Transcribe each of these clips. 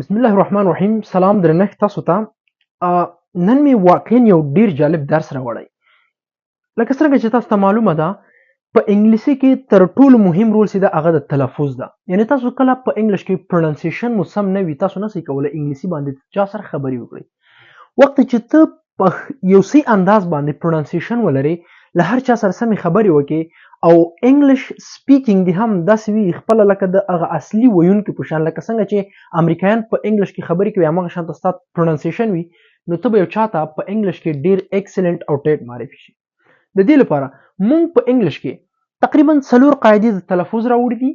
بسم الله الرحمن الرحیم. سلام درنښت تاسو ته. نن می واقعا یو ډیر جالب درس راوړی. لکه څنګه چې تاسو ته معلومه ده په انګلیسي کې تر ټولو مهم رول چې ده هغه د تلفظ ده. یعنی تاسو کله په انګلیش کې پرونانسیشن مو سم نه وي تاسو نشئ کولی انګلیسي باندې چا سره خبرې وکړئ. وخت چې ته په یو سی انداز باندې پرونانسیشن ولري له هر چا سره سمې خبرې وکړي او انګلیش سپیکینګ دی هم داسې وي خپل لکه د هغه اصلي ویونکي په شان، لکه څنګه چې امریکایان په انګلیش کې خبرې کوي همغه شان ستا پرونانسیشن وي، نو ته به یو چاته په انګلیش کې ډیر ایکسلنٹ او ټیټ معرفي شي. د دې لپاره مونږ په انګلیش کې تقریبا 4 قاعدې د تلفظ راوړي دي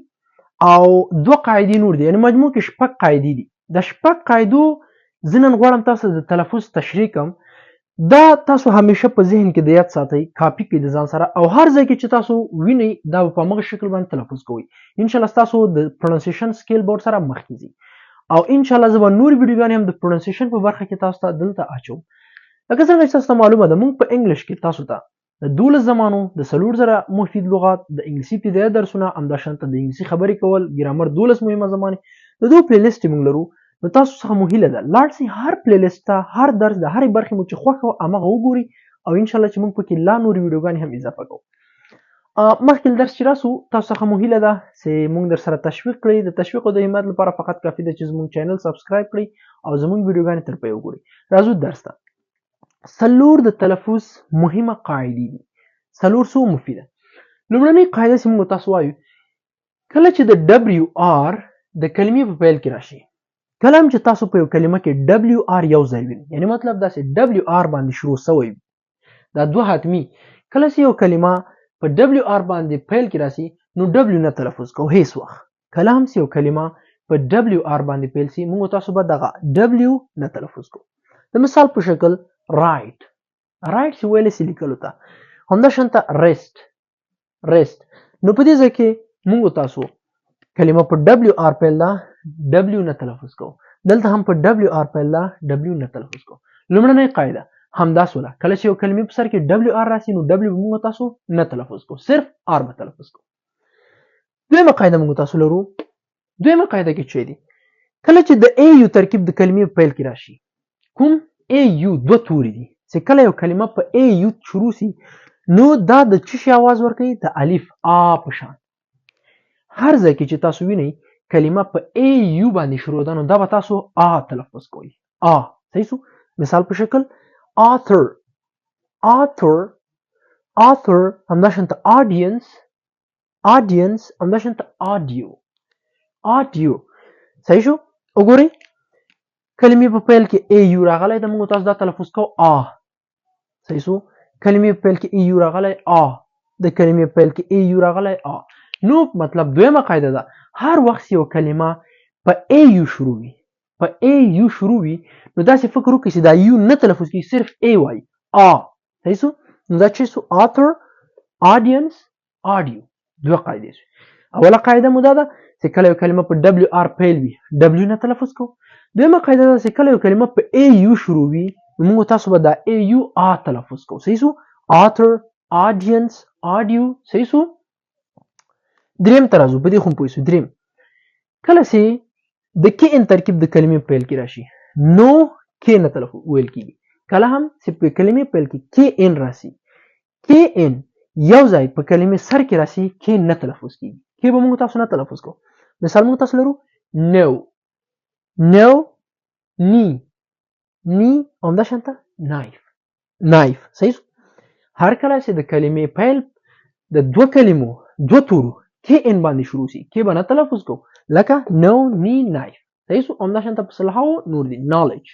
او 2 قاعدې نور دي، یعنی مجموع کې 6 قاعدې دي. د 6 قاعدو زه نن غواړم تاسو د تلفظ تشریح کوم. دا تاسو همیشه په ذهن کې د یاد ساتئ، کاپی کړئ د ځان سره او هر ځای کې چې تاسو وینئ دا په همغه شکل باندې تلفظ کوئ. ان شاء الله تاسو د پرونانسیشن سکیل بورډ سره مخ کیږي او ان شاء الله زه به نور ویډیوګانې هم د پرونانسیشن په برخه کې تاسو ته دلته اچوم. لکه څنګه چې تاسو ته معلومه ده مونږ په انګلیش کې تاسو ته د 12 زمانو د 4000 مفید لغات د انګلیسي ابتدایي درسونه همداشان ته د انګلیسي خبرې کول ګرامر 12 مهمه زمانې د دوه پلی لیست موږ لرو. نو تاسو څخه مو هیله ده لاړ شئ هر پلی لیست ته هر درس د هرې برخې مو چې خوښه وه همغه وګورئ او ان شاء الله چې موږ پکې لا نورې ویډیوګانې هم اضافه کوو. مخکې له درس چې راسو تاسو څخه مو هیله ده چې موږ در سره تشویق کړئ. د تشویق او د همت لپاره فقط کافي ده چې زموږ چینل سبسکرایب کړئ او زموږ ویډیوګانې تر پایه وګورئ. راځو درس ته. 4 د تلفظ مهمه قاعدې دي. 4 څو مفیده. لومړنۍ قاعده چې موږ تاسو وایو کله چې د دبلیو آر د کلمې په پیل کې راشي، کله هم چې تاسو په یو کلمه کې دبلیو آر یو ځای وینئ، یعنی مطلب داسې دبلیو آر باندې شروع شوی وي، دا دوه حتمي. کله چې یو کلمه په دبلیو آر باندې پیل کې راشي نو دبلیو نه تلفظ کوو هیڅ وخت. کله هم چې یو کلمه په دبلیو آر باندې پیل شي موږ تاسو به دغه دبلیو نه تلفظ کوو. د مثال په شکل رایټ چې ویلی سي لیکلو ته، همداشانته ریسټ. نو په دې ځای کې موږ تاسو کلمه په دبلیو آر پیل ده دبلیو نه تلفظ کوو، دلته هم په دبلیو آر پیل ده دبلیو نه تلفظ کوو. لومړنۍ قاعده همدا سوله، کله چې یو کلمې په سر کې دبلیو آر راشي نو دبلیو به موږ تاسو نه تلفظ کوو، صرف آر به تلفظ کوو. دویمه قاعده موږ تاسو لرو. دویمه قاعده کې څه دي؟ کله چې د ای یو ترکیب د کلمې په پیل کې راشي، کوم ای یو دوه توري دي چې کله یو کلمه په ای یو شروع شي نو دا د څه شي आवाज ورکوي؟ د الف آ په شان. هر ځای کې چې تاسو وینئ کلمه په ای یو باندې شروع ده نو دا به تاسو آ تلفظ کوئ. آ صحیح شو. مثال په شکل author همداشانته audience همداشانته audio صحیح شو. وګورئ کلمې په پیل کې ای یو راغلی ده موږ تاسو دا تلفظ کوو آ. صحیح شو. کلمې په پیل کې ای یو راغلی آ، د کلمې په پیل کې ای یو راغلی آ. نو مطلب دویمه قاعده ده هر وخت یو کلمه په ای یو شروع وي نو داسې فکر وکړئ چې دا یو نه تلفظ کړي، صرف ای وایي آ. صحیح شو. نو دا چې شو author audience audio. دوه قاعدې شو. اوله قاعده مو دا ده چې کله یو کلمه په دبلیو آر پیل وي دبلیو نه تلفظ کوو. دویمه قاعده ده چې کله یو کلمه په ای یو شروع وي نو موږ تاسو به دا ای یو آ تلفظ کوو. صحیح شو. author audience audio. صحیح شو. دریم ته راځو، په دې خو پوه شو. دریم کله چې د کې ان ترکیب د کلمې په پیل کې راشي نو کې نه تلفظ ویل کېږي. کله هم چې په کلمې پیل کې کې ان راشي، کې ان یو ځای په کلمې سر کې راشي کې نه تلفظ کېږي، کې به موږ تاسو نه تلفظ کوو. مثال موږ تاسو لرو نو نی همداشانته نایف. صحیح شو. هر کله چې د کلمې پیل د دوه کلمو دوه تورو کې ان باندې شروع شي کې به نه تلفظ کوو، لکه نو نی نایف. صحیح شو. همداشانته په صلحاو نور دي نالج.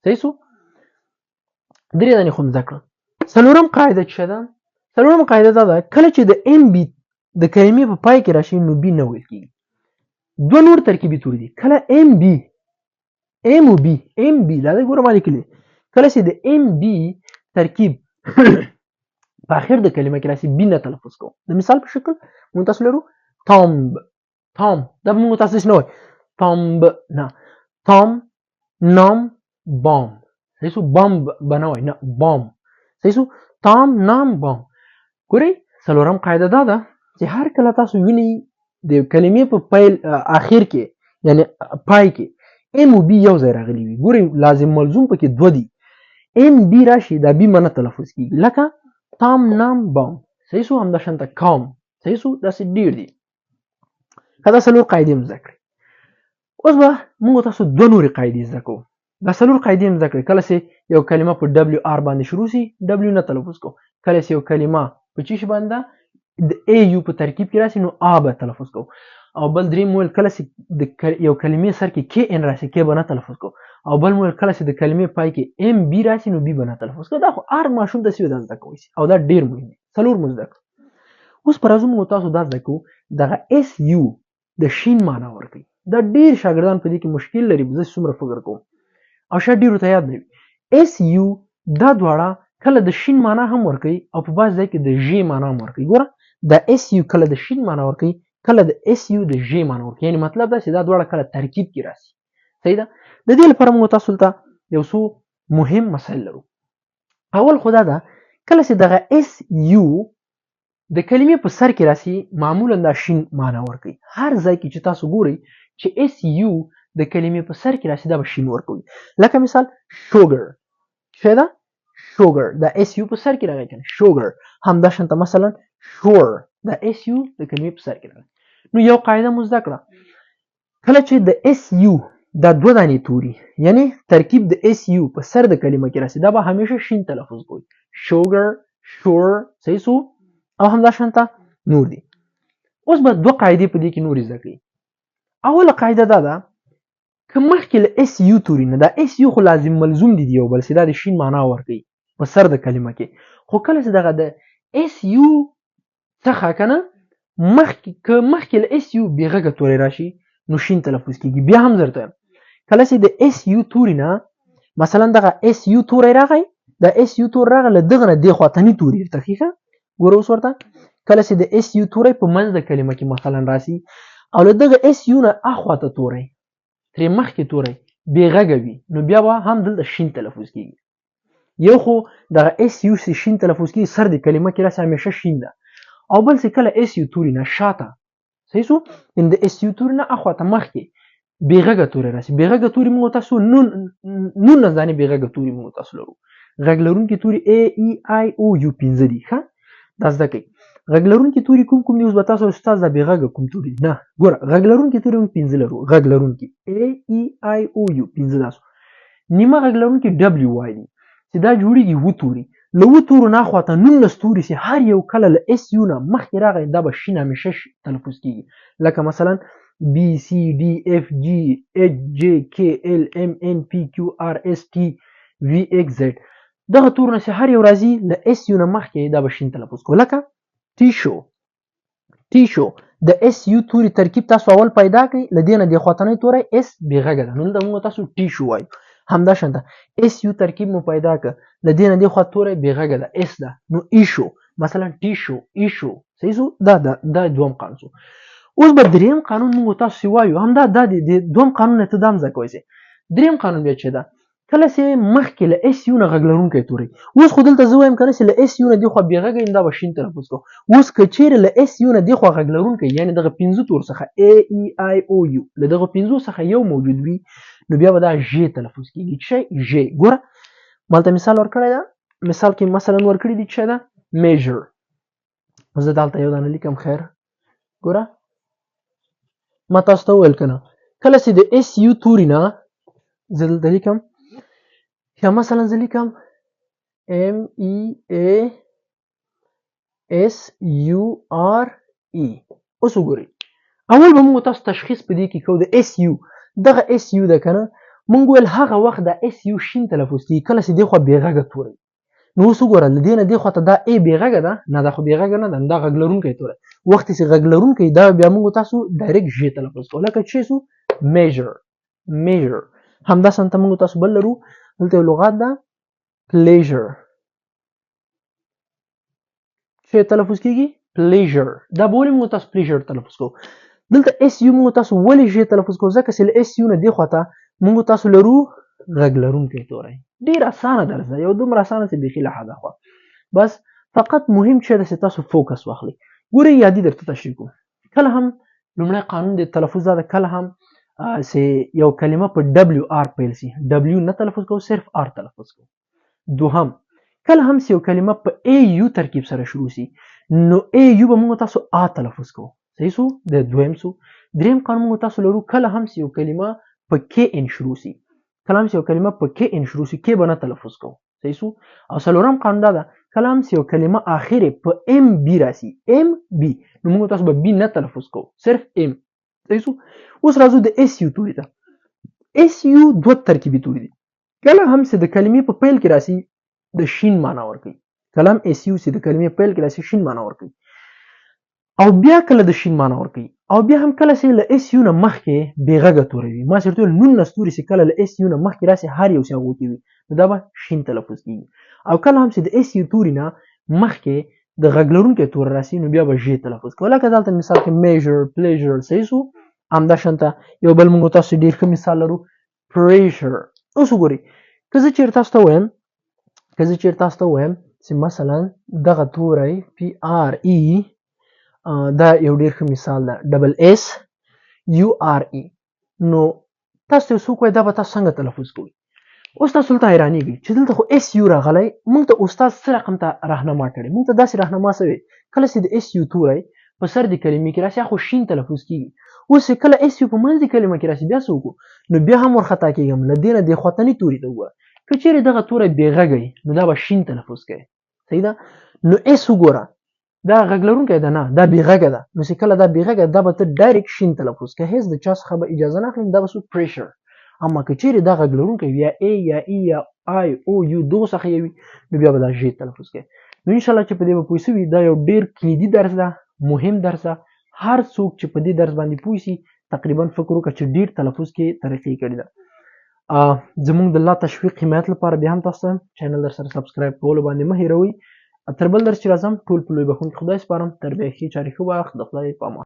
صحیح شو. درې دانې خو مزده کړه. څلورم قاعده څه ده؟ څلورم قاعده دا ده کله چې د ام بي د کلمې په پای کې راشي نو بي نه ویل کېږي. دوه نور ترکیبي توري دي، کله ام بي دا د ګوره ما لیکلي، کله چې د ام بي ترکیب په اخر د کلمه کې راشي بي نه تلفظ کوو. د مثال په شکل موږ تاسو لرو تامب دا موږ تاسو نه وایو تامب نه، تام نام بام. صحیح شو. بامب به نه وایو، نه بام. صحیح شو. تام نام بام. ګورئ څلورم قاعده دا ده چې هر کله تاسو وینئ د کلمې په پیل اخر کې یعنی پای کې ام او بی یو ځای راغلي وي. ګورئ لازم ملزوم پکې دوه دي، ام بی راشي دا بی منه تلفظ کیږي، لکه تام نام بام. صحیح شو. همداشانته کام. صحیح شو. داسې ډېر دي. که دا څلور قاعدې مو زده کړئ. اوس به موږ تاسو دوه نورې قاعدې زده کوو. دا څلور قاعدې مو زده کړئ. کله چې یو کلمه په ډبلیو آر باندې شروع شي ډبلیو نه تلفظ کوو. کله چې یو کلمه په چی شي باندې د ای یو په ترکیب کې راشي نو آ به تلفظ کوو. او بل دریم ویل کله چې د یو کلمې سر کې کې ان راشي کې به نه تلفظ کوو. او بل ویل کله چې د کلمې پای کې ام بی راشي نو بی به نه تلفظ کوو. دا خو هر ماشوم ته دا زده کوي او دا ډیر مهم دی. څلور مو زده کړو. اوس پر ازمو تاسو دا زده کوو دغه اس یو د شین معنا ورکوي. دا ډیر شاګردان په دې کې مشکل لري. زه څومره فکر کوم او شاید ډیرو ته یاد نه وي. اس یو دا دواړه کله د شین معنا هم ورکوي او په بعض ځای کې د ژ معنا هم ورکوي. ګوره دا اس یو کله د شین معنا ورکوي کله د اس یو د ژ معنا ورکوي. یعنی مطلب دا چې دا دواړه کله ترکیب کې راشي. صحیح ده. د دې لپاره موږ تاسو ته یو څو مهم مسایل لرو. اول خدا دا کله چې دغه اس یو د کلمې په سر کې راشي معمولا دا شین معنا ورکوي. هر ځای کې چې تاسو ګورئ چې اس یو د کلمې په سر کې راشي دا به شین ورکوي. لکه مثال شوګر. څه ده؟ شوګر. دا اس یو په سر کې راغی کنه شوګر. همداشانته مثلا شور. دا اس یو د کلمې په سر کې راغی. نو یو قاعده مو زده کړه. کله چې د اس یو دا دوه دانې توري یعنی ترکیب د اس یو په سر د کلمه کې راشي دا به همیشه شین تلفظ کوي. شوګر، شور. صحیح سو. او همداشانته نور دي. اوس به دوه قاعدې په دې کې نور زده کړئ. اوله قاعده دا ده که مخکې له اس یو توري نه دا اس یو خو لازم ملزوم دي یو بل چې دا د شین معنا ورکوي په سر د کلمه کې. خو کله چې دغه د اس یو څخه کنه مخکې له اس یو بې غږه توري راشي نو شین تلفظ کیږي. بیا هم درته کله چې د اس یو توري نه مثلا دغه اس یو توری راغی دا اس یو تور راغله دغه نه دی خواطنی توري دقیقه ګوره اوس ورته کله چې د اس یو توری په منځ د کلمه کې مثلا راشي او له دغه اس یو نه اخواته توری ترې مخکې توری بې غږه وي نو بیا به هم دلته شین تلفظ کیږي. یو خو دغه اس یو چې شین تلفظ کیږي سر د کلمه کې راشي همیشه شین ده. او بل چې کله اس یو توري نه شاته صحیح سو ان د اس یو توري نه اخواته مخکې بې غږه توري راشي. بې غږه توري موږ تاسو نون ځانې بې غږه توري موږ تاسو لرو. غږ لرونکي توري ا ای آی او یو 15 دي. ښه دا زده کړئ. غږ لرونکي توري کوم کوم دي اوس به تاسو استاد دا بې غږه کوم توري نه ګوره غږ لرونکي توري موږ 15 لرو. غږ لرونکي ا ای آی او یو 15 تاسو نیمه غږ لرونکي ډبلیو وای دي چې دا جوړیږي و توري له و تورو نه اخواته 19 توري چې هر یو کله له اس یو نه مخکې راغی دا به شین همیشه تلفظ کیږي. لکه مثلا بی سی ډي اف جی اچ جے کے ال ام ان پی کیو آر اس ټي وی ایکس زد دغه تورونه چې هر یو راځي له اس یو نه مخکې دا به شین تلفظ کو. لکه ټیشو. ټیشو د اس یو توري ترکیب تاسو اول پیدا کړئ له دې نه د خواطنۍ توری اس بې غږه ده نو دلته موږ تاسو ټیشو وایو. همداشانته اس یو ترکیب مو پیدا کړ له دې نه د خوا توری بې غږه ده اس ده نو ایشو مثلا ټیشو ایشو. صحیح سو. دا دوم قانون سو. اوس به دریم قانون موږ تاسو وایو همدا د دوم قانون ته دام ځکه وایي. دریم قانون بیا چې ده کله چې مخکې له اس یو نه غږ لرونکی توري اوس خو دلته زه وایم کنه چې له اس یو نه دی خوا بې غږه یم دا به شین تلفظ کوو. اوس که چیرې له اس یو نه دی خوا غږ لرونکی یعنې دغه 15 تور څخه ا ای آی او یو له دغه 15 څخه یو موجود وي نو بیا به دا ژ تلفظ کیږي. څه ژ. ګوره مالته مثال ورکړی ده. مثال کې مثلا ورکړي دي چې ده میجر. زه دلته یو دانه لیکم خیر ګوره ما تاسو ته وویل کنه کله چې د اس یو توري نه زه دلته لیکم یا مثلا زه لیکم ام ای ای اس یو آر ای. اوس وګورئ اول به موږ تاسو تشخیص په دې کې کوو د اس یو دغه اس یو ده کنه موږ ویل هغه وخت د اس یو شین تلفظ کیږي کله چې دی خو بې غږه توری. نو اوس وګوره له دې نه دی خواته دا ای بې غږه ده نه دا خو بې غږه نه ده دا غږ لرونکی توری. وخت چې غږ لرونکی دا بیا موږ تاسو ډایرکټ ژ تلفظ کوو لکه چې سو میجر میجر. همداسې موږ تاسو بل لرو دلته یو لغات ده پلیژر. چې تلفظ کیږي پلیژر. دا به ولې موږ تاسو پلیژر تلفظ کوو. دلته اس یو موږ تاسو ولې ژ تلفظ کوو ځکه چې له اس یو نه دی خواته موږ تاسو لرو غږ لرونکی توری. ډېر اسانه درس ده یو دومره اسانه چې بیخي له حده خوا بس فقط مهم چې ده چې تاسو فوکس واخلئ. ګورئ یادي درته تشریح کوم. کله هم لومړی قانون د تلفظ دا ده کله هم چې یو کلمه په ډبلیو آر پیل شي، ډبلیو نه تلفظ کوو، صرف آر تلفظ کوو. دوهم، کله هم چې یو کلمه په ای یو ترکیب سره شروع شي نو ای یو به موږ تاسو آ تلفظ کوو. صحیح شو؟ د دویم شو. دریم قانون موږ تاسو لرو کله هم چې یو کلمه په کې ان شروع شي، کله هم چې یو کلمه په کې ان شروع شي کې به نه تلفظ کوو. صحیح شو؟ او څلورم قانون دا ده کله هم چې یو کلمه اخر په ام بی راشي، ام بی، نو موږ تاسو به بی نه تلفظ کوو، صرف ام. صحیح شو؟ اوس راځو د اس یو توري ته. اس یو دوه ترکیبي توري دي. کله هم چې د کلمې په پیل کې راشي د شین معنا ورکوي، کلم اس یو چې د کلمې پیل کې راشي شین معنا ورکوي، او بیا کله د شین معنا ورکوي، او بیا هم کله چې له اس یو نه مخکې بې غږه توری وي. ما چېرته ویل 19 توري چې کله له اس یو نه مخکې راشي هر یو چې هغو کې وي نو دا به شین تلفظ کېږي، او کله هم چې د اس یو توري نه مخکې د غږ لرونکی توری راشي نو بیا به ژ تلفظ کوي. لکه دلته مثال کې میجر، پلیژر. صحیح شو؟ همداشانته یو بل موږ تاسو ډېر ښه مثال لرو، پریشر. اوس وګورئ که زه چېرې تاسو ته ووایم چې مثلا دغه توری پی آر ای دا یو ډېر ښه مثال ده، ډبل اس یو آر ای، نو تاسو ته څوک وایي دا به تاسو څنګه تلفظ کوئ؟ اوس تاسو دلته حیرانېږئ چې دلته خو اس یو راغلی، موږ ته استاد څه رقم ته راهنما کړی، موږ ته داسې راهنما شوې کله چې د اس یو توری په سر د کلمې کې راشي خو شین تلفظ کېږي. اوس چې کله اس یو په منځ د کلمه کې راشي بیا څه وکړو؟ نو بیا هم ورخطا کېږم، له دې نه دې خواته توري ته وګوره، که چېرې دغه توری بې غږی نو دا به شین تلفظ کوي. صحیح ده؟ نو اس وګوره دا غږ لرونکی ده نه، دا بې غږه ده، نو چې کله دا بې غږه دا به ته ډایرکټ شین تلفظ کوې، هېڅ د چا څخه به اجازه نه اخلم، دا به سو پریشر. اما که چېرې دا غږ لرونکی وي یا ای یا ای یا آی او یو دغو څخه یې وي نو بیا به دا ژ تلفظ کوي. نو انشاءالله چې په دې به پوه شوي، دا یو ډېر کلیدي درس ده، مهم درس ده. هر څوک چې په دې درس باندې پوه شي تقریبا فکر وکړه چې ډېر تلفظ کې ترقي کړې ده. زموږ د الله تشویق حمایت لپاره بیا هم تاسو چینل در سره سبسکرایب کولو باندې مه هېروئ. تر بل درس چې راځم ټول په لوی بخښونکي خدای سپارم. تر بیا ښې چارې ښه وخت. د خدای په امان.